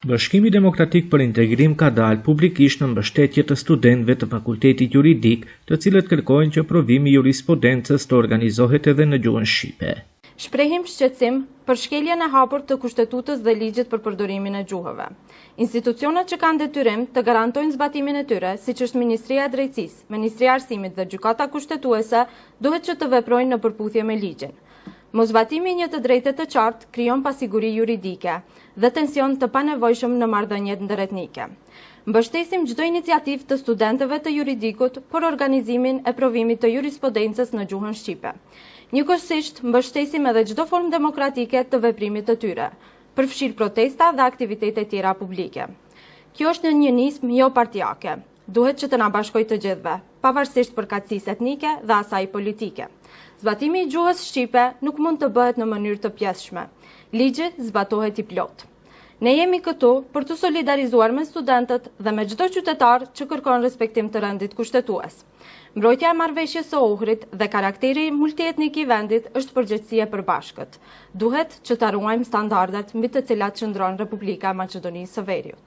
Bashkimi Demokratik për Integrim ka dalë publikisht në mbështetje të studentëve të Fakultetit Juridik, të cilët kërkojnë që provimi i jurisprudencës të organizohet edhe në gjuhën shqipe. Shprehim shqetësim për shkeljen e hapur të Kushtetutës dhe ligjit për përdorimin e gjuhëve. Institucionet që kanë detyrim të garantojnë zbatimin e tyre, siç është Ministria e Drejtësisë, Ministria e Arsimit dhe Gjykata Kushtetuese, duhet që të veprojnë në përputhje me ligjin. Mosbatimi i një të drejtë të qartë krijon pasiguri juridike dhe tension të panevojshëm në marrëdhëniet ndëretnike. Mbështesim çdo iniciativë të studentëve të juridikut për organizimin e provimit të jurisprudencës në gjuhën shqipe. Njëkohësisht, mbështesim edhe çdo formë demokratike të veprimit të tyre, përfshirë protesta dhe aktivitete tjera publike. Kjo është një nismë jo partijake. Duhet që të na bashkojë të gjithëve, pavarësisht përkatësisë etnike dhe asaj politike. Zbatimi i gjuhës shqipe nuk mund të bëhet në mënyrë të pjesshme. Ligji zbatohet i plot. Ne jemi këtu për të solidarizuar me studentët dhe me çdo qytetar që kërkon respektim të rendit kushtetues. Mbrojtja e marrëveshjes së Ohrit dhe karakteri multietnik i vendit është përgjegjësi e përbashkët. Duhet që ta ruajmë standardet mbi të cilat qëndron Republika e Maqedonisë së Veriut.